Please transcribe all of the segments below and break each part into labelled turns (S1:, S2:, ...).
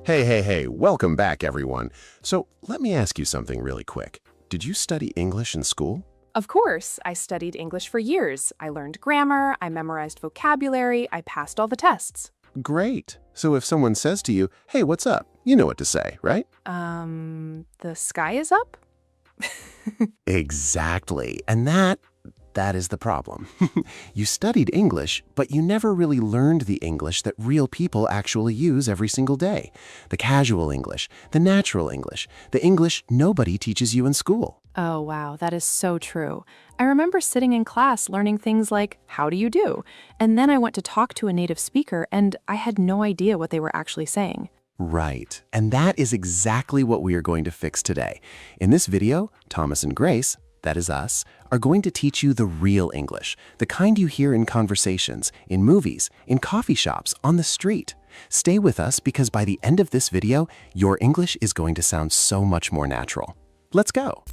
S1: Hey, welcome back, everyone. So, let me ask you something really quick. Did you study English in school?
S2: Of course, I studied English for years. I learned grammar, I memorized vocabulary, I passed all the tests.
S1: Great. So, if someone says to you, hey, what's up? You know what to say, right?
S2: The sky is up?
S1: Exactly. And that is the problem. You studied English, but you never really learned the English that real people actually use every single day. The casual English, the natural English, the English nobody teaches you in school.
S2: Oh, wow, that is so true. I remember sitting in class learning things like, how do you do? And then I went to talk to a native speaker and I had no idea what they were actually saying.
S1: Right. And that is exactly what we are going to fix today. In this video, Thomas and Grace, that is us, are going to teach you the real English, the kind you hear in conversations, in movies, in coffee shops, on the street. Stay with us because by the end of this video, your English is going to sound so much more natural. Let's go.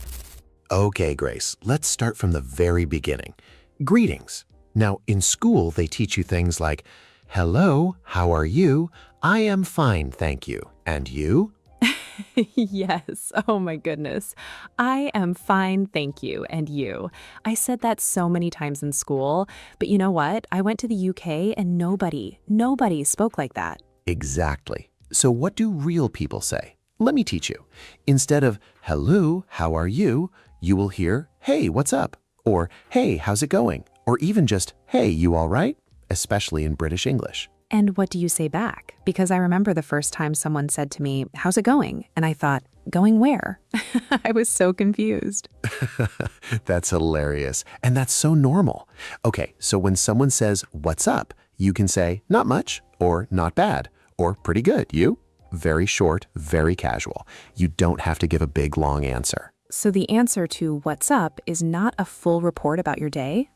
S1: Okay, Grace, let's start from the very beginning. Greetings. Now, in school, they teach you things like, hello, how are you? I am fine, thank you. And you?
S2: Yes, oh my goodness. I am fine, thank you, and you. I said that so many times in school, but you know what? I went to the UK and nobody spoke like that.
S1: Exactly. So what do real people say? Let me teach you. Instead of, hello, how are you? You will hear, hey, what's up? Or, hey, how's it going? Or even just, hey, you all right? Especially in British English.
S2: And what do you say back? Because I remember the first time someone said to me, how's it going? And I thought, going where? I was so confused.
S1: That's hilarious. And that's so normal. Okay, so when someone says, what's up? You can say, not much, or not bad, or pretty good. You? Very short, very casual. You don't have to give a big, long answer.
S2: So the answer to what's up is not a full report about your day?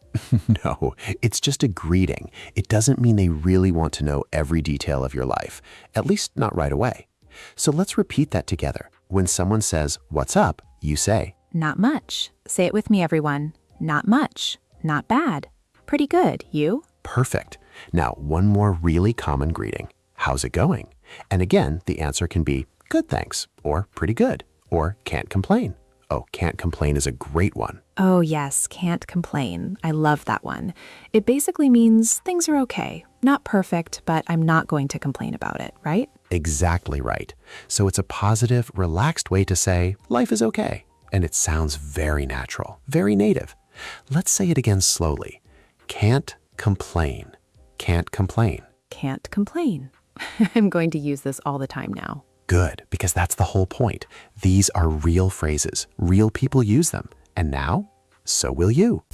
S1: No, it's just a greeting. It doesn't mean they really want to know every detail of your life, at least not right away. So let's repeat that together. When someone says, what's up, you say,
S2: not much. Say it with me, everyone. Not much. Not bad. Pretty good. You?
S1: Perfect. Now, one more really common greeting. How's it going? And again, the answer can be, good thanks, or pretty good, or can't complain. Oh, can't complain is a great one.
S2: Oh yes, can't complain. I love that one. It basically means things are okay. Not perfect, but I'm not going to complain about it, right?
S1: Exactly right. So it's a positive, relaxed way to say, life is okay. And it sounds very natural, very native. Let's say it again slowly. Can't complain. Can't complain.
S2: Can't complain. I'm going to use this all the time now.
S1: Good, because that's the whole point. These are real phrases. Real people use them. And now, so will you.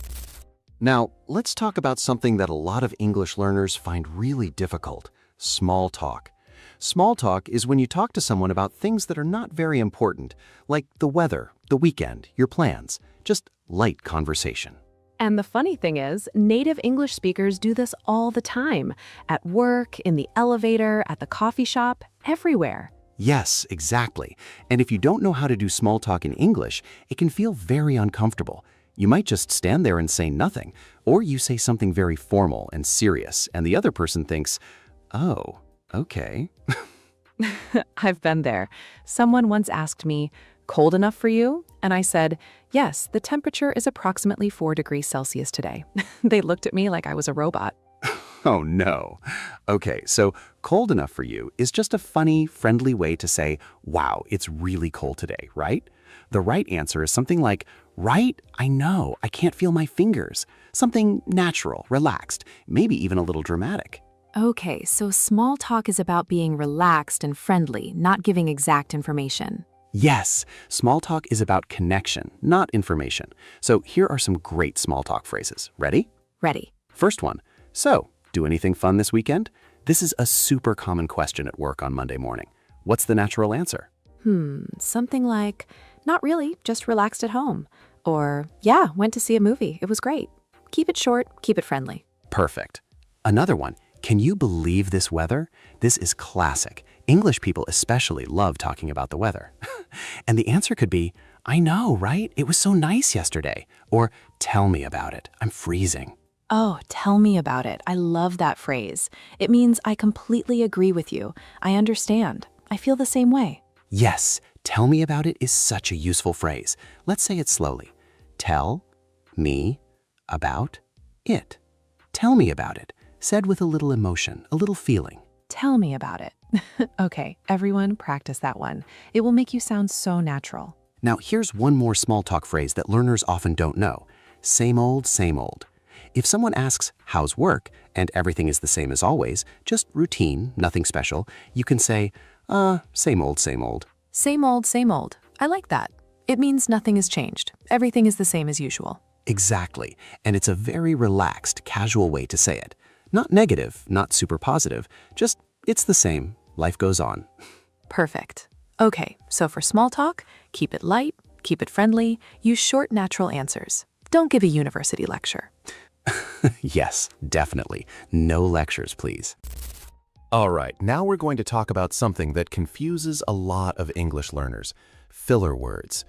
S1: Now, let's talk about something that a lot of English learners find really difficult: small talk. Small talk is when you talk to someone about things that are not very important, like the weather, the weekend, your plans, just light conversation.
S2: And the funny thing is, native English speakers do this all the time, at work, in the elevator, at the coffee shop, everywhere.
S1: Yes, exactly. And if you don't know how to do small talk in English, it can feel very uncomfortable. You might just stand there and say nothing, or you say something very formal and serious, and the other person thinks, oh, okay.
S2: I've been there. Someone once asked me, cold enough for you? And I said, yes, the temperature is approximately 4 degrees Celsius today. They looked at me like I was a robot.
S1: Oh no. Okay, so cold enough for you is just a funny, friendly way to say, wow, it's really cold today, right? The right answer is something like, right? I know, I can't feel my fingers. Something natural, relaxed, maybe even a little dramatic.
S2: Okay, so small talk is about being relaxed and friendly, not giving exact information.
S1: Yes, small talk is about connection, not information. So here are some great small talk phrases. Ready?
S2: Ready.
S1: First one. So, do anything fun this weekend? This is a super common question at work on Monday morning. What's the natural answer?
S2: Something like, not really, just relaxed at home. Or, yeah, went to see a movie. It was great. Keep it short, keep it friendly.
S1: Perfect. Another one. Can you believe this weather? This is classic. English people especially love talking about the weather. And the answer could be, I know, right? It was so nice yesterday. Or, tell me about it. I'm freezing.
S2: Oh, tell me about it. I love that phrase. It means I completely agree with you. I understand. I feel the same way.
S1: Yes, tell me about it is such a useful phrase. Let's say it slowly. Tell me about it. Tell me about it, said with a little emotion, a little feeling.
S2: Tell me about it. Okay, everyone practice that one. It will make you sound so natural.
S1: Now, here's one more small talk phrase that learners often don't know. Same old, same old. If someone asks, how's work, and everything is the same as always, just routine, nothing special, you can say, same old, same old.
S2: Same old, same old. I like that. It means nothing has changed. Everything is the same as usual.
S1: Exactly, and it's a very relaxed, casual way to say it. Not negative, not super positive, just it's the same. Life goes on.
S2: Perfect. Okay, so for small talk, keep it light, keep it friendly, use short, natural answers. Don't give a university lecture.
S1: Yes, definitely. No lectures, please. All right, now we're going to talk about something that confuses a lot of English learners: filler words.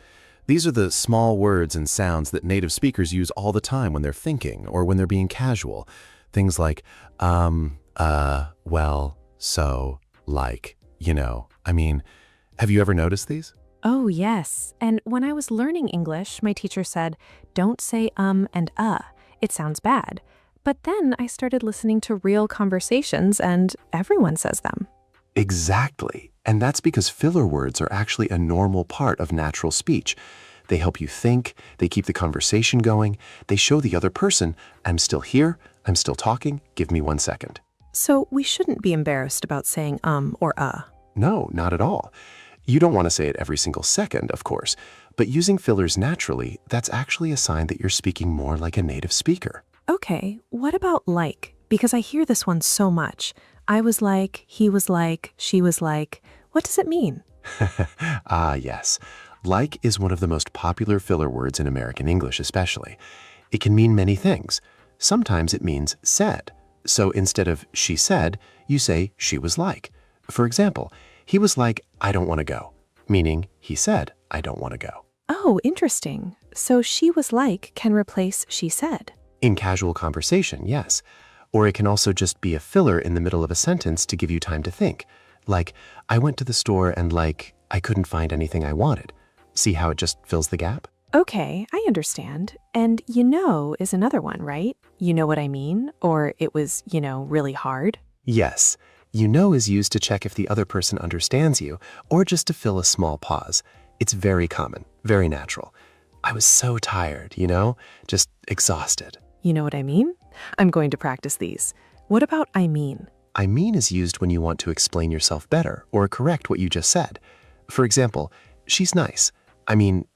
S1: These are the small words and sounds that native speakers use all the time when they're thinking or when they're being casual. Things like, well, so, like, have you ever noticed these?
S2: Oh, yes. And when I was learning English, my teacher said, don't say and It sounds bad. But then I started listening to real conversations and everyone says them.
S1: Exactly. And that's because filler words are actually a normal part of natural speech. They help you think, they keep the conversation going, they show the other person, I'm still here, I'm still talking, give me 1 second.
S2: So we shouldn't be embarrassed about saying or
S1: No, not at all. You don't want to say it every single second, of course, but using fillers naturally, that's actually a sign that you're speaking more like a native speaker.
S2: Okay, what about like? Because I hear this one so much. I was like, he was like, she was like. What does it mean?
S1: Ah, yes. Like is one of the most popular filler words in American English especially. It can mean many things. Sometimes it means said. So instead of she said, you say she was like. For example, he was like, I don't want to go, meaning he said, I don't want to go.
S2: Oh, interesting. So she was like can replace she said.
S1: In casual conversation, yes. Or it can also just be a filler in the middle of a sentence to give you time to think. Like, I went to the store and I couldn't find anything I wanted. See how it just fills the gap?
S2: Okay, I understand. And is another one, right? You know what I mean? Or it was, really hard?
S1: Yes. Is used to check if the other person understands you or just to fill a small pause. It's very common, very natural. I was so tired, just exhausted.
S2: You know what I mean? I'm going to practice these. What about I mean?
S1: I mean is used when you want to explain yourself better or correct what you just said. For example, she's nice.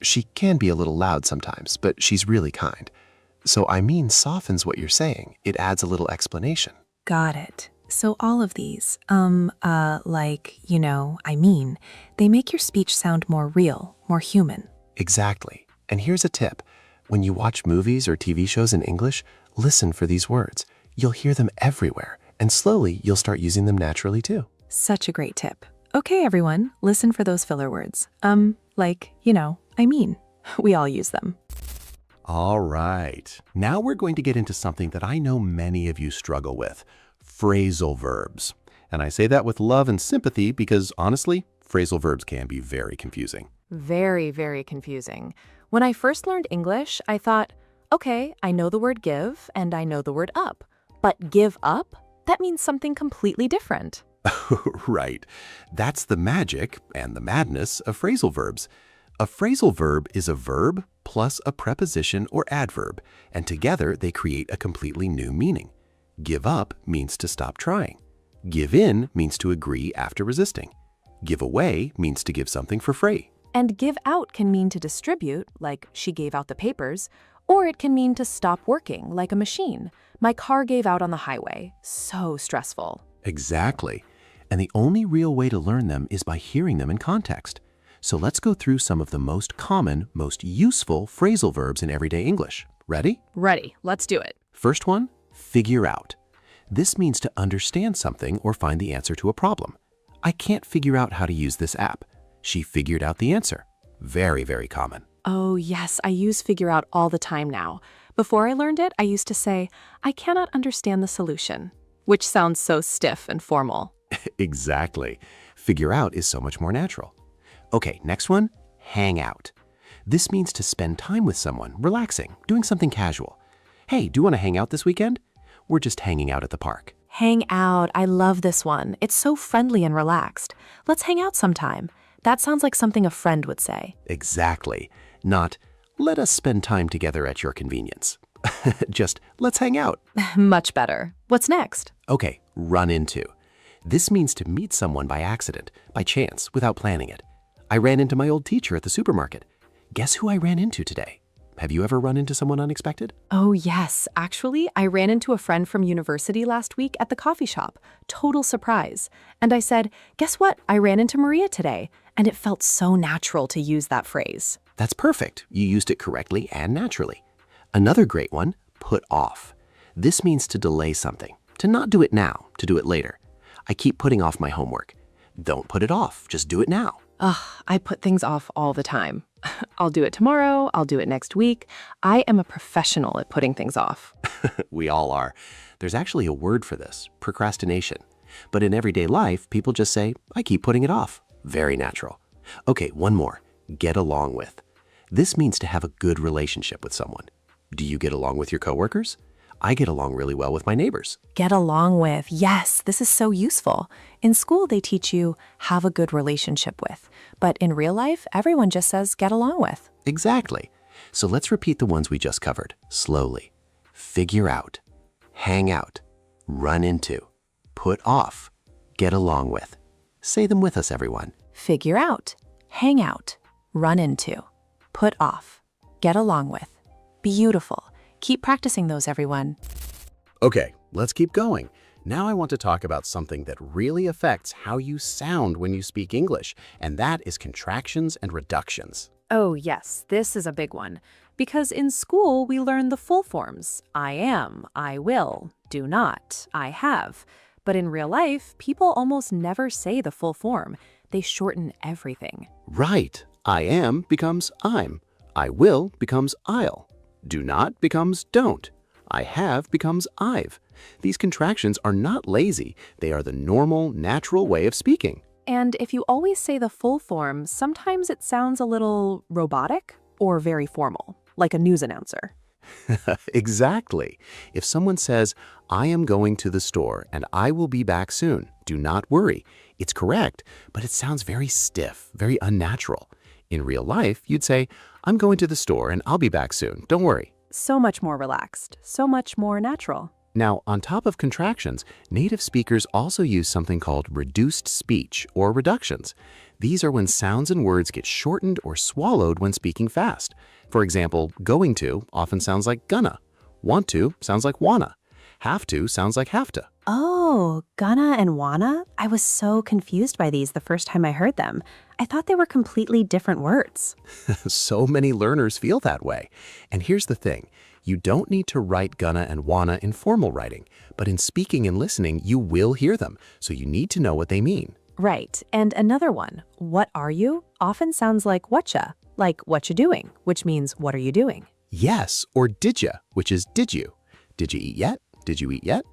S1: She can be a little loud sometimes, but she's really kind. So I mean softens what you're saying. It adds a little explanation.
S2: Got it. So all of these, I mean, they make your speech sound more real, more human.
S1: Exactly. And here's a tip. When you watch movies or TV shows in English, listen for these words. You'll hear them everywhere, and slowly you'll start using them naturally too.
S2: Such a great tip. Okay, everyone, listen for those filler words. I mean. We all use them.
S1: All right. Now we're going to get into something that I know many of you struggle with: phrasal verbs. And I say that with love and sympathy because, honestly, phrasal verbs can be very confusing.
S2: Very, very confusing. When I first learned English, I thought, okay, I know the word give and I know the word up. But give up? That means something completely different.
S1: Right. That's the magic and the madness of phrasal verbs. A phrasal verb is a verb plus a preposition or adverb, and together they create a completely new meaning. Give up means to stop trying. Give in means to agree after resisting. Give away means to give something for free.
S2: And give out can mean to distribute, like she gave out the papers, or it can mean to stop working, like a machine. My car gave out on the highway. So stressful.
S1: Exactly. And the only real way to learn them is by hearing them in context. So let's go through some of the most common, most useful phrasal verbs in everyday English. Ready?
S2: Ready. Let's do it.
S1: First one, figure out. This means to understand something or find the answer to a problem. I can't figure out how to use this app. She figured out the answer. Very, very common.
S2: Oh, yes, I use figure out all the time now. Before I learned it, I used to say, I cannot understand the solution, which sounds so stiff and formal.
S1: Exactly. Figure out is so much more natural. Okay, next one, hang out. This means to spend time with someone, relaxing, doing something casual. Hey, do you want to hang out this weekend? We're just hanging out at the park.
S2: Hang out. I love this one. It's so friendly and relaxed. Let's hang out sometime. That sounds like something a friend would say.
S1: Exactly. Not, let us spend time together at your convenience. Just, let's hang out.
S2: Much better. What's next?
S1: Okay, run into. This means to meet someone by accident, by chance, without planning it. I ran into my old teacher at the supermarket. Guess who I ran into today? Have you ever run into someone unexpected?
S2: Oh, yes. Actually, I ran into a friend from university last week at the coffee shop. Total surprise. And I said, guess what? I ran into Maria today. And it felt so natural to use that phrase.
S1: That's perfect. You used it correctly and naturally. Another great one, put off. This means to delay something, to not do it now, to do it later. I keep putting off my homework. Don't put it off, just do it now.
S2: Ugh, I put things off all the time. I'll do it tomorrow, I'll do it next week. I am a professional at putting things off.
S1: We all are. There's actually a word for this, procrastination. But in everyday life, people just say, I keep putting it off. Very natural. Okay, one more, get along with. This means to have a good relationship with someone. Do you get along with your coworkers? I get along really well with my neighbors.
S2: Get along with. Yes, this is so useful. In school, they teach you have a good relationship with. But in real life, everyone just says get along with.
S1: Exactly. So let's repeat the ones we just covered, slowly. Figure out, hang out, run into, put off, get along with. Say them with us, everyone.
S2: Figure out, hang out, run into, put off, get along with. Beautiful. Keep practicing those, everyone.
S1: Okay, let's keep going. Now I want to talk about something that really affects how you sound when you speak English, and that is contractions and reductions.
S2: Oh, yes, this is a big one. Because in school, we learn the full forms. I am, I will, do not, I have. But in real life, people almost never say the full form. They shorten everything.
S1: Right. I am becomes I'm. I will becomes I'll. Do not becomes don't. I have becomes I've. These contractions are not lazy. They are the normal, natural way of speaking.
S2: And if you always say the full form, sometimes it sounds a little robotic or very formal, like a news announcer.
S1: Exactly. If someone says, I am going to the store and I will be back soon, do not worry. It's correct, but it sounds very stiff, very unnatural. In real life, you'd say, I'm going to the store and I'll be back soon, don't worry.
S2: So much more relaxed, so much more natural.
S1: Now, on top of contractions, native speakers also use something called reduced speech or reductions. These are when sounds and words get shortened or swallowed when speaking fast. For example, going to often sounds like gonna. Want to sounds like wanna. Have to sounds like have to.
S2: Oh, gonna and wanna? I was so confused by these the first time I heard them. I thought they were completely different words.
S1: So many learners feel that way. And here's the thing. You don't need to write gonna and wanna in formal writing, but in speaking and listening, you will hear them, so you need to know what they mean.
S2: Right. And another one, what are you, often sounds like whatcha, like what you doing, which means what are you doing?
S1: Yes, or did ya, which is did you. Did you eat yet? Did you eat yet?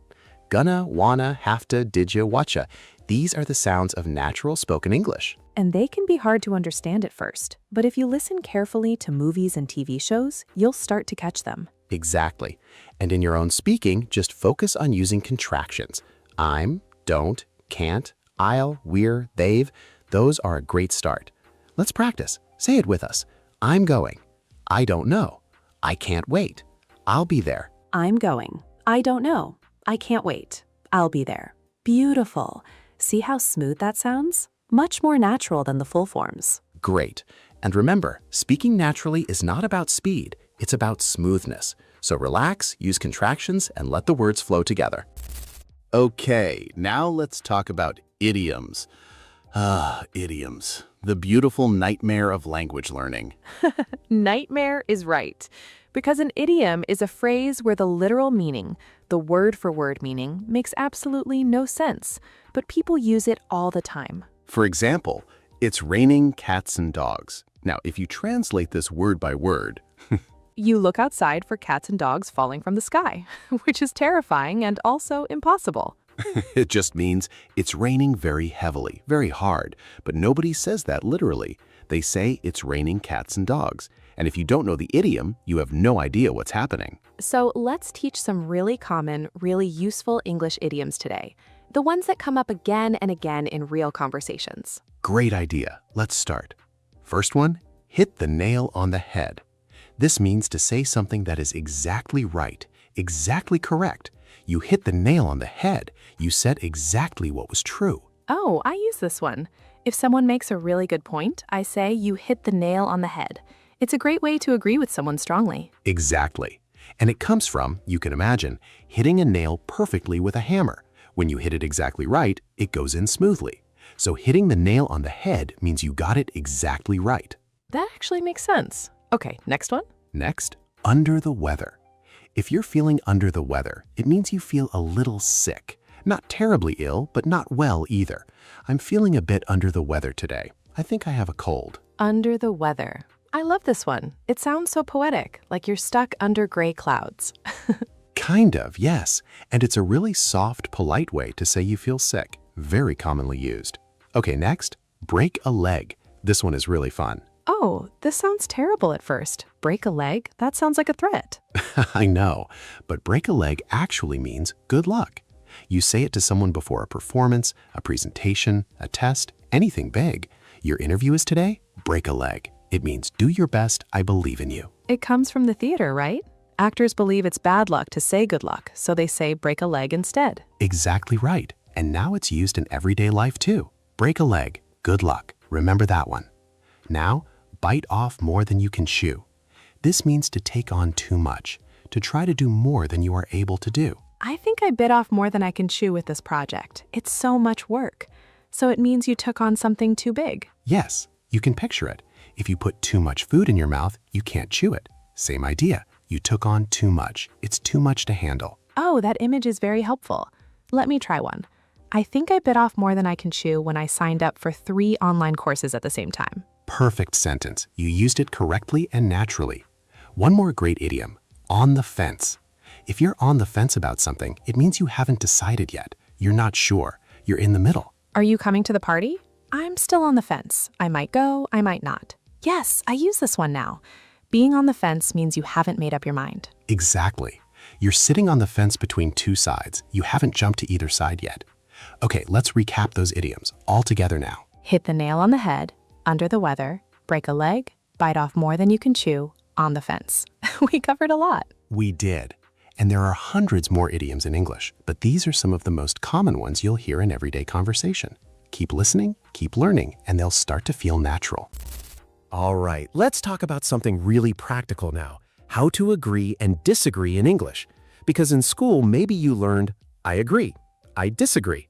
S1: Gonna, wanna, have to, did ya, whatcha. These are the sounds of natural spoken English.
S2: And they can be hard to understand at first, but if you listen carefully to movies and TV shows, you'll start to catch them.
S1: Exactly. And in your own speaking, just focus on using contractions. I'm, don't, can't, I'll, we're, they've. Those are a great start. Let's practice. Say it with us. I'm going. I don't know. I can't wait. I'll be there.
S2: I'm going. I don't know. I can't wait. I'll be there. Beautiful. See how smooth that sounds? Much more natural than the full forms.
S1: Great. And remember, speaking naturally is not about speed. It's about smoothness. So relax, use contractions, and let the words flow together. Okay, now let's talk about idioms. Idioms. The beautiful nightmare of language learning.
S2: Nightmare is right. Because an idiom is a phrase where the literal meaning, the word-for-word meaning, makes absolutely no sense, but people use it all the time.
S1: For example, it's raining cats and dogs. Now, if you translate this word by word,
S2: You look outside for cats and dogs falling from the sky, which is terrifying and also impossible.
S1: It just means it's raining very heavily, very hard, but nobody says that literally. They say it's raining cats and dogs. And if you don't know the idiom, you have no idea what's happening.
S2: So let's teach some really common, really useful English idioms today. The ones that come up again and again in real conversations.
S1: Great idea. Let's start. First one, hit the nail on the head. This means to say something that is exactly right, exactly correct. You hit the nail on the head. You said exactly what was true.
S2: Oh, I use this one. If someone makes a really good point, I say you hit the nail on the head. It's a great way to agree with someone strongly.
S1: Exactly. And it comes from, you can imagine, hitting a nail perfectly with a hammer. When you hit it exactly right, it goes in smoothly. So hitting the nail on the head means you got it exactly right.
S2: That actually makes sense. Okay, next one.
S1: Next, under the weather. If you're feeling under the weather, it means you feel a little sick. Not terribly ill, but not well either. I'm feeling a bit under the weather today. I think I have a cold.
S2: Under the weather. I love this one. It sounds so poetic, like you're stuck under gray clouds.
S1: Kind of, yes. And it's a really soft, polite way to say you feel sick. Very commonly used. Okay, next, break a leg. This one is really fun.
S2: Oh, this sounds terrible at first. Break a leg? That sounds like a threat.
S1: I know, but break a leg actually means good luck. You say it to someone before a performance, a presentation, a test, anything big. Your interview is today? Break a leg. It means do your best, I believe in you.
S2: It comes from the theater, right? Actors believe it's bad luck to say good luck, so they say break a leg instead.
S1: Exactly right. And now it's used in everyday life too. Break a leg, good luck. Remember that one. Now, bite off more than you can chew. This means to take on too much, to try to do more than you are able to do.
S2: I think I bit off more than I can chew with this project. It's so much work. So it means you took on something too big.
S1: Yes, you can picture it. If you put too much food in your mouth, you can't chew it. Same idea. You took on too much. It's too much to handle.
S2: Oh, that image is very helpful. Let me try one. I think I bit off more than I can chew when I signed up for 3 online courses at the same time.
S1: Perfect sentence. You used it correctly and naturally. One more great idiom, on the fence. If you're on the fence about something, it means you haven't decided yet. You're not sure. You're in the middle.
S2: Are you coming to the party? I'm still on the fence. I might go, I might not. Yes, I use this one now. Being on the fence means you haven't made up your mind.
S1: Exactly. You're sitting on the fence between 2 sides. You haven't jumped to either side yet. Okay, let's recap those idioms all together now.
S2: Hit the nail on the head, under the weather, break a leg, bite off more than you can chew, on the fence. We covered a lot.
S1: We did. And there are hundreds more idioms in English, but these are some of the most common ones you'll hear in everyday conversation. Keep listening, keep learning, and they'll start to feel natural. All right, let's talk about something really practical now. How to agree and disagree in English. Because in school, maybe you learned, I agree, I disagree.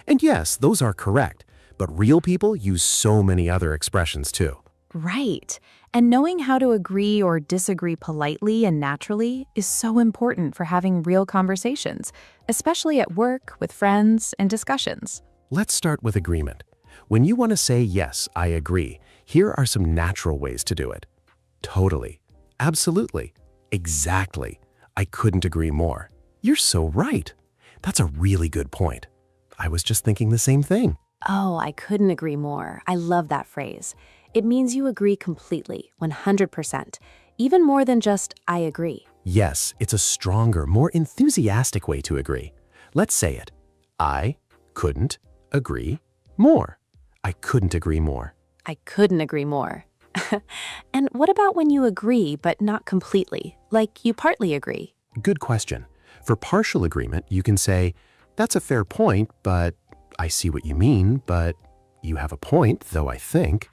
S1: And yes, those are correct, but real people use so many other expressions too.
S2: Right. And knowing how to agree or disagree politely and naturally is so important for having real conversations, especially at work, with friends, and discussions.
S1: Let's start with agreement. When you want to say, yes, I agree, here are some natural ways to do it. Totally. Absolutely. Exactly. I couldn't agree more. You're so right. That's a really good point. I was just thinking the same thing.
S2: Oh, I couldn't agree more. I love that phrase. It means you agree completely, 100%, even more than just, I agree.
S1: Yes, it's a stronger, more enthusiastic way to agree. Let's say it. I couldn't agree more. I couldn't agree more.
S2: I couldn't agree more. And what about when you agree, but not completely, like you partly agree?
S1: Good question. For partial agreement, you can say, that's a fair point, but I see what you mean, but you have a point, though I think.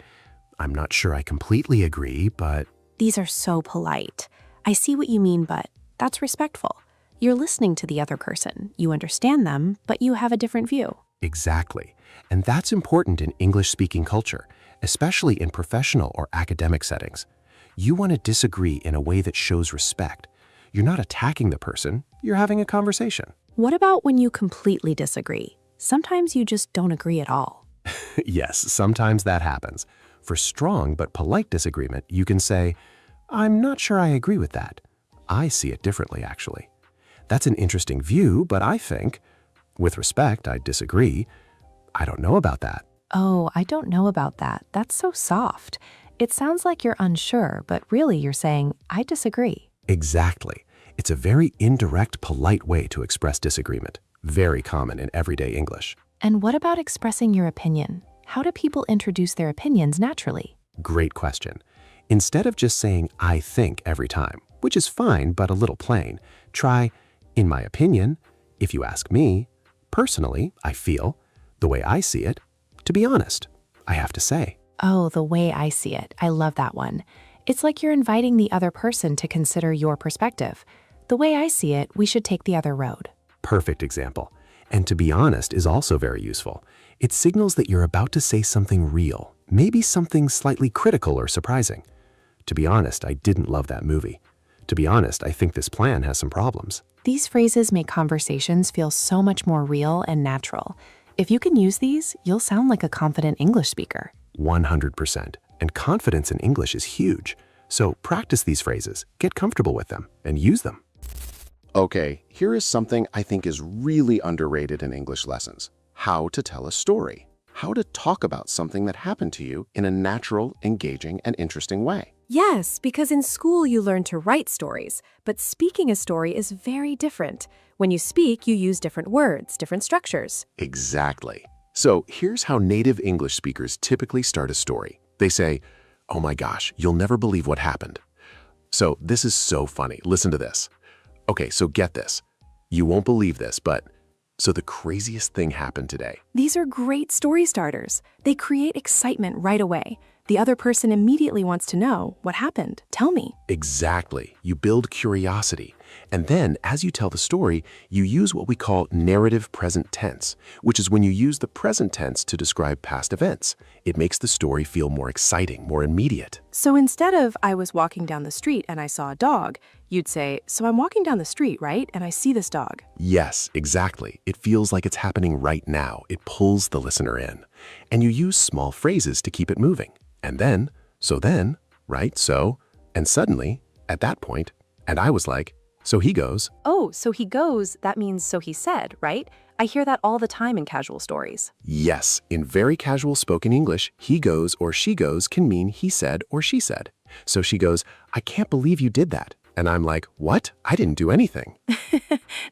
S1: I'm not sure I completely agree, but...
S2: These are so polite. I see what you mean, but that's respectful. You're listening to the other person. You understand them, but you have a different view.
S1: Exactly. And that's important in English-speaking culture, especially in professional or academic settings. You want to disagree in a way that shows respect. You're not attacking the person, you're having a conversation.
S2: What about when you completely disagree? Sometimes you just don't agree at all.
S1: Yes, sometimes that happens. For strong but polite disagreement, you can say, I'm not sure I agree with that. I see it differently, actually. That's an interesting view, but I think, With respect, I disagree. I don't know about that.
S2: Oh, I don't know about that. That's so soft. It sounds like you're unsure, but really you're saying, I disagree.
S1: Exactly. It's a very indirect, polite way to express disagreement. Very common in everyday English.
S2: And what about expressing your opinion? How do people introduce their opinions naturally?
S1: Great question. Instead of just saying, I think every time, which is fine but a little plain, try, in my opinion, if you ask me, personally, I feel, the way I see it, to be honest, I have to say.
S2: Oh, the way I see it. I love that one. It's like you're inviting the other person to consider your perspective. The way I see it, we should take the other road.
S1: Perfect example. And to be honest is also very useful. It signals that you're about to say something real, maybe something slightly critical or surprising. To be honest, I didn't love that movie. To be honest, I think this plan has some problems.
S2: These phrases make conversations feel so much more real and natural. If you can use these, you'll sound like a confident English speaker.
S1: 100%. And confidence in English is huge. So practice these phrases, get comfortable with them, and use them. Okay, here is something I think is really underrated in English lessons. How to tell a story. How to talk about something that happened to you in a natural, engaging, and interesting way.
S3: Yes, because in school you learn to write stories, but speaking a story is very different. When you speak, you use different words, different structures.
S1: Exactly. So here's how native English speakers typically start a story. They say, oh my gosh, you'll never believe what happened. So this is so funny. Listen to this. Okay, so get this. You won't believe this, but so the craziest thing happened today.
S3: These are great story starters. They create excitement right away. The other person immediately wants to know, what happened? Tell me.
S1: Exactly. You build curiosity. And then, as you tell the story, you use what we call narrative present tense, which is when you use the present tense to describe past events. It makes the story feel more exciting, more immediate.
S3: So instead of, I was walking down the street and I saw a dog, you'd say, so I'm walking down the street, right? And I see this dog.
S1: Yes, exactly. It feels like it's happening right now. It pulls the listener in. And you use small phrases to keep it moving. And then, so then, right, so, and suddenly, at that point, and I was like, so he goes.
S3: Oh, so he goes, that means so he said, right? I hear that all the time in casual stories.
S1: Yes, in very casual spoken English, he goes or she goes can mean he said or she said. So she goes, I can't believe you did that. And I'm like, what? I didn't do anything.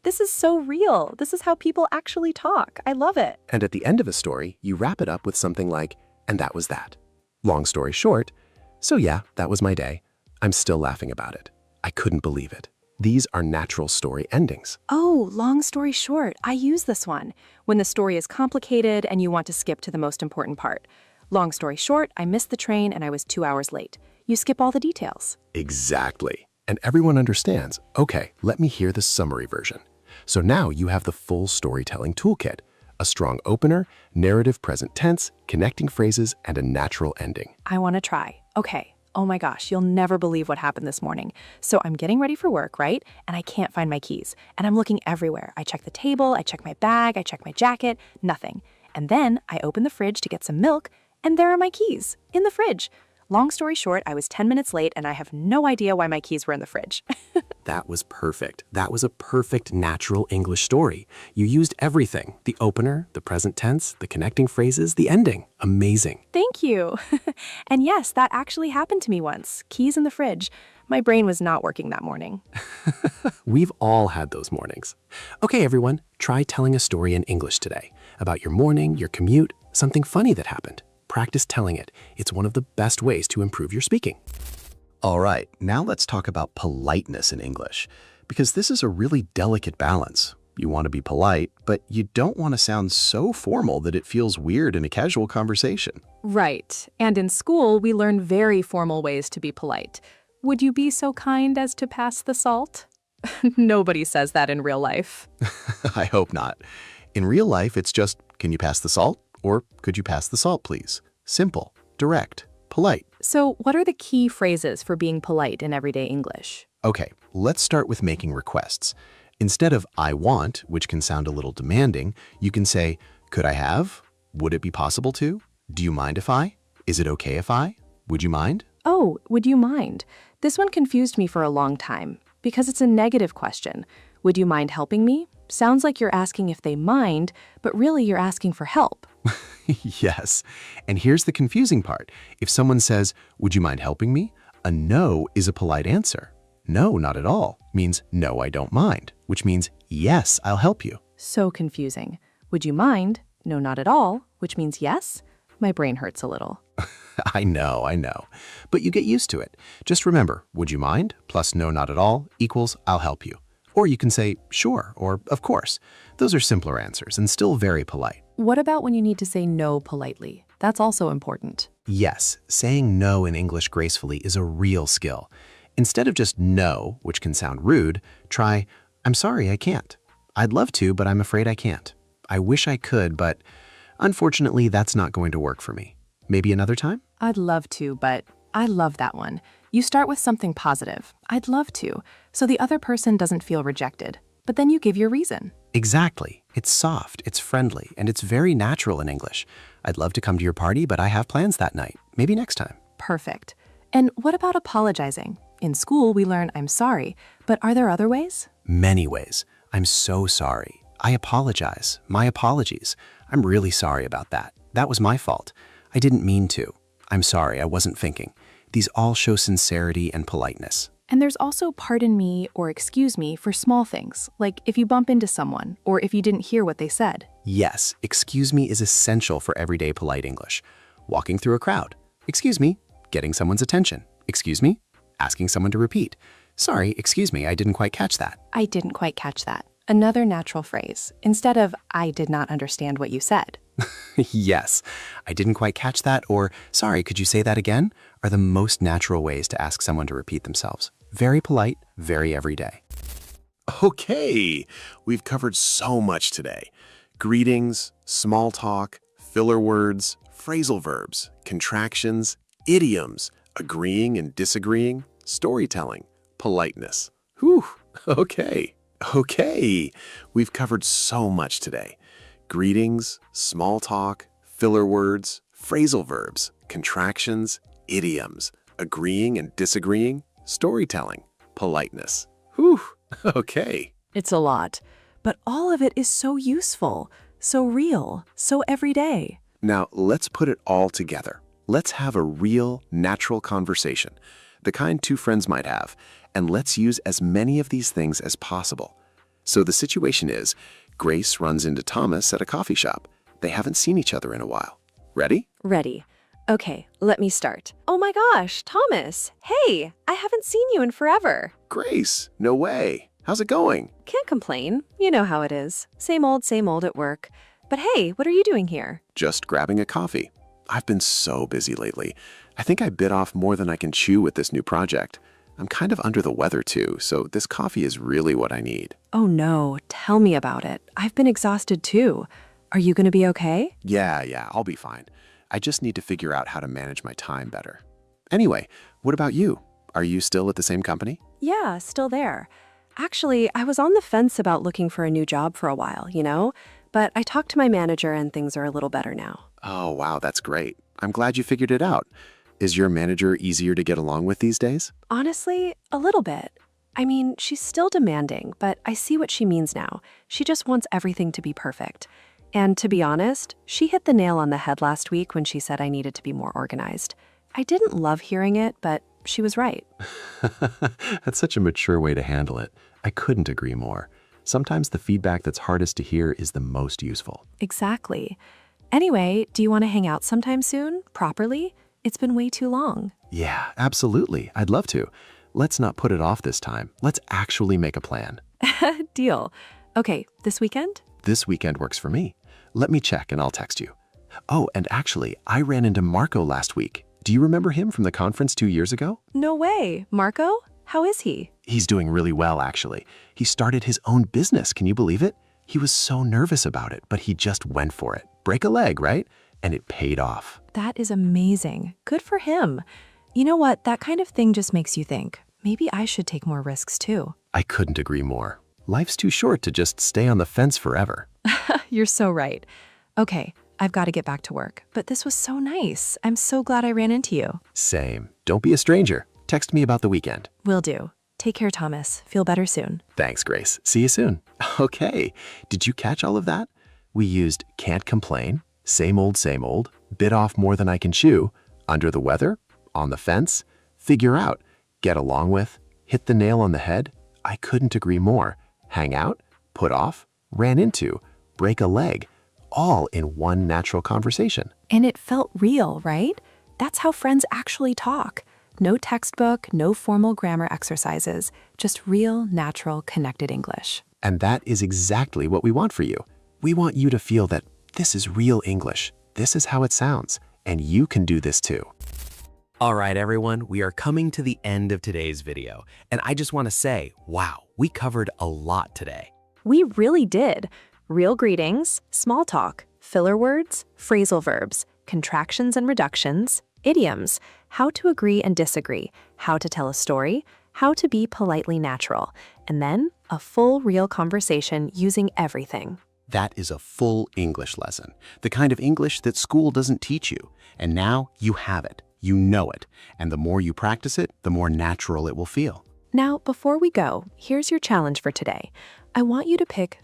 S3: This is so real. This is how people actually talk. I love it.
S1: And at the end of a story, you wrap it up with something like, and that was that. Long story short, so yeah, that was my day. I'm still laughing about it. I couldn't believe it. These are natural story endings.
S3: Oh, long story short, I use this one. When the story is complicated and you want to skip to the most important part. Long story short, I missed the train and I was 2 hours late. You skip all the details.
S1: Exactly. And everyone understands, okay, let me hear the summary version. So now you have the full storytelling toolkit. A strong opener, narrative present tense, connecting phrases, and a natural ending.
S3: I want to try. Okay. Oh my gosh, you'll never believe what happened this morning. So I'm getting ready for work, right? And I can't find my keys. And I'm looking everywhere. I check the table, I check my bag, I check my jacket, nothing. And then I open the fridge to get some milk, and there are my keys in the fridge. Long story short, I was 10 minutes late and I have no idea why my keys were in the fridge.
S1: That was perfect. That was a perfect natural English story. You used everything. The opener, the present tense, the connecting phrases, the ending. Amazing.
S3: Thank you. And yes, that actually happened to me once. Keys in the fridge. My brain was not working that morning.
S1: We've all had those mornings. Okay, everyone, try telling a story in English today about your morning, your commute, something funny that happened. Practice telling it. It's one of the best ways to improve your speaking. All right, now let's talk about politeness in English, because this is a really delicate balance. You want to be polite, but you don't want to sound so formal that it feels weird in a casual conversation.
S2: Right. And in school, we learn very formal ways to be polite. Would you be so kind as to pass the salt? Nobody says that in real life.
S1: I hope not. In real life, it's just, can you pass the salt? Or could you pass the salt, please? Simple, direct, polite.
S2: So what are the key phrases for being polite in everyday English?
S1: Okay, let's start with making requests. Instead of I want, which can sound a little demanding, you can say, could I have? Would it be possible to? Do you mind if I? Is it okay if I? Would you mind?
S3: Oh, would you mind? This one confused me for a long time because it's a negative question. Would you mind helping me? Sounds like you're asking if they mind, but really you're asking for help.
S1: Yes. And here's the confusing part. If someone says, "Would you mind helping me?" a no is a polite answer. No, not at all means no, I don't mind, which means yes, I'll help you.
S3: So confusing. Would you mind? No, not at all, which means yes? My brain hurts a little.
S1: I know. But you get used to it. Just remember, would you mind plus no, not at all equals I'll help you. Or you can say sure or of course. Those are simpler answers and still very polite.
S3: What about when you need to say no politely? That's also important.
S1: Yes, saying no in English gracefully is a real skill. Instead of just no, which can sound rude, try, "I'm sorry, I can't. I'd love to, but I'm afraid I can't. I wish I could, but unfortunately, that's not going to work for me. Maybe another time?"
S3: I'd love to, but I love that one. You start with something positive. I'd love to, so the other person doesn't feel rejected. But then you give your reason.
S1: Exactly. It's soft, it's friendly, and it's very natural in English. "I'd love to come to your party, but I have plans that night. Maybe next time."
S3: Perfect. And what about apologizing? In school, we learn I'm sorry, but are there other ways?
S1: Many ways. "I'm so sorry. I apologize. My apologies. I'm really sorry about that. That was my fault. I didn't mean to. I'm sorry, I wasn't thinking." These all show sincerity and politeness.
S3: And there's also pardon me or excuse me for small things, like if you bump into someone or if you didn't hear what they said.
S1: Yes, excuse me is essential for everyday polite English. Walking through a crowd. Excuse me. Getting someone's attention. Excuse me. Asking someone to repeat. Sorry, excuse me, I didn't quite catch that.
S3: I didn't quite catch that. Another natural phrase, instead of I did not understand what you said.
S1: Yes, I didn't quite catch that, or sorry, could you say that again, are the most natural ways to ask someone to repeat themselves. Very polite, very everyday. Okay, we've covered so much today. Greetings, small talk, filler words, phrasal verbs, contractions, idioms, agreeing and disagreeing, storytelling, politeness. Whew, okay. We've covered so much today. Greetings, small talk, filler words, phrasal verbs, contractions, idioms, agreeing and disagreeing, storytelling, politeness. Whew, okay.
S3: It's a lot, but all of it is so useful, so real, so everyday.
S1: Now, let's put it all together. Let's have a real, natural conversation, the kind two friends might have, and let's use as many of these things as possible. So the situation is, Grace runs into Thomas at a coffee shop. They haven't seen each other in a while. Ready?
S3: Ready. Okay, let me start. Oh my gosh, Thomas. Hey, I haven't seen you in forever.
S1: Grace, no way. How's it going?
S3: Can't complain. You know how it is. Same old at work. But hey, what are you doing here?
S1: Just grabbing a coffee. I've been so busy lately. I think I bit off more than I can chew with this new project. I'm kind of under the weather too, so this coffee is really what I need.
S3: Oh no, tell me about it. I've been exhausted too. Are you gonna be okay?
S1: Yeah, I'll be fine. I just need to figure out how to manage my time better. Anyway, what about you? Are you still at the same company?
S3: Yeah, still there. Actually, I was on the fence about looking for a new job for a while, But I talked to my manager and things are a little better now.
S1: Oh, wow, that's great. I'm glad you figured it out. Is your manager easier to get along with these days?
S3: Honestly, a little bit. I mean, she's still demanding, but I see what she means now. She just wants everything to be perfect. And to be honest, she hit the nail on the head last week when she said I needed to be more organized. I didn't love hearing it, but she was right.
S1: That's such a mature way to handle it. I couldn't agree more. Sometimes the feedback that's hardest to hear is the most useful.
S3: Exactly. Anyway, do you want to hang out sometime soon, properly? It's been way too long.
S1: Yeah, absolutely. I'd love to. Let's not put it off this time. Let's actually make a plan.
S3: Deal. Okay, this weekend?
S1: This weekend works for me. Let me check and I'll text you. Oh, and actually, I ran into Marco last week. Do you remember him from the conference 2 years ago?
S3: No way. Marco? How is he?
S1: He's doing really well, actually. He started his own business. Can you believe it? He was so nervous about it, but he just went for it. Break a leg, right? And it paid off.
S3: That is amazing. Good for him. You know what? That kind of thing just makes you think, maybe I should take more risks too.
S1: I couldn't agree more. Life's too short to just stay on the fence forever.
S3: You're so right. Okay, I've got to get back to work, but this was so nice. I'm so glad I ran into you.
S1: Same. Don't be a stranger. Text me about the weekend.
S3: Will do. Take care, Thomas. Feel better soon.
S1: Thanks, Grace. See you soon. Okay, did you catch all of that? We used can't complain, same old, bit off more than I can chew, under the weather, on the fence, figure out, get along with, hit the nail on the head, I couldn't agree more, hang out, put off, ran into, break a leg, all in one natural conversation.
S3: And it felt real, right? That's how friends actually talk. No textbook, no formal grammar exercises, just real, natural, connected English.
S1: And that is exactly what we want for you. We want you to feel that this is real English. This is how it sounds. And you can do this too. All right, everyone, we are coming to the end of today's video. And I just want to say, wow, we covered a lot today.
S3: We really did. Real greetings, small talk, filler words, phrasal verbs, contractions and reductions, idioms, how to agree and disagree, how to tell a story, how to be politely natural, and then a full real conversation using everything.
S1: That is a full English lesson, the kind of English that school doesn't teach you. And now you have it, you know it, and the more you practice it, the more natural it will feel.
S3: Now, before we go, here's your challenge for today. I want you to pick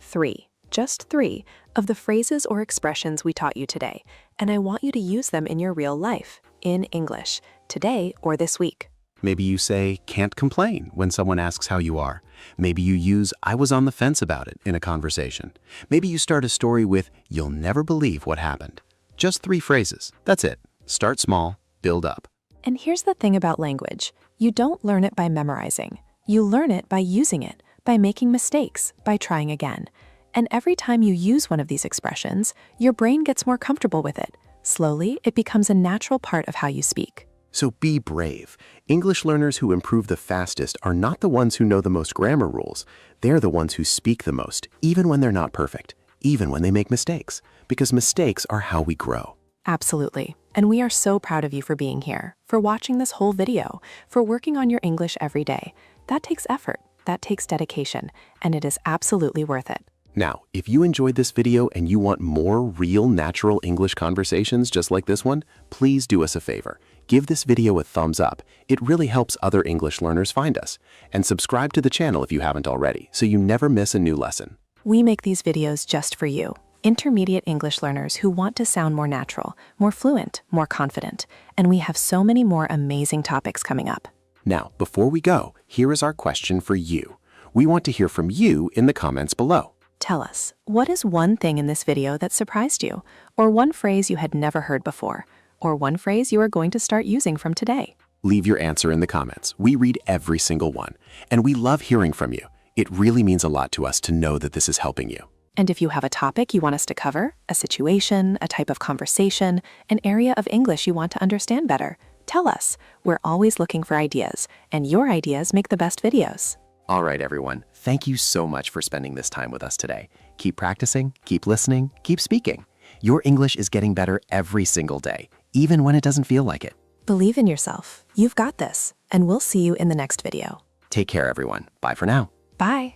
S3: just three, of the phrases or expressions we taught you today, and I want you to use them in your real life, in English, today or this week.
S1: Maybe you say, can't complain when someone asks how you are. Maybe you use, I was on the fence about it in a conversation. Maybe you start a story with, you'll never believe what happened. Just 3 phrases. That's it. Start small, build up.
S3: And here's the thing about language. You don't learn it by memorizing. You learn it by using it, by making mistakes, by trying again. And every time you use one of these expressions, your brain gets more comfortable with it. Slowly, it becomes a natural part of how you speak.
S1: So be brave. English learners who improve the fastest are not the ones who know the most grammar rules. They're the ones who speak the most, even when they're not perfect, even when they make mistakes, because mistakes are how we grow.
S3: Absolutely. And we are so proud of you for being here, for watching this whole video, for working on your English every day. That takes effort, that takes dedication, and it is absolutely worth it.
S1: Now, if you enjoyed this video and you want more real, natural English conversations just like this one, please do us a favor. Give this video a thumbs up. It really helps other English learners find us. And subscribe to the channel if you haven't already, so you never miss a new lesson.
S3: We make these videos just for you, intermediate English learners who want to sound more natural, more fluent, more confident. And we have so many more amazing topics coming up.
S1: Now, before we go, here is our question for you. We want to hear from you in the comments below.
S3: Tell us, what is one thing in this video that surprised you? Or one phrase you had never heard before? Or one phrase you are going to start using from today?
S1: Leave your answer in the comments. We read every single one. And we love hearing from you. It really means a lot to us to know that this is helping you.
S3: And if you have a topic you want us to cover, a situation, a type of conversation, an area of English you want to understand better, tell us. We're always looking for ideas, and your ideas make the best videos.
S1: All right, everyone. Thank you so much for spending this time with us today. Keep practicing, keep listening, keep speaking. Your English is getting better every single day, even when it doesn't feel like it.
S3: Believe in yourself. You've got this, and we'll see you in the next video.
S1: Take care, everyone. Bye for now.
S3: Bye.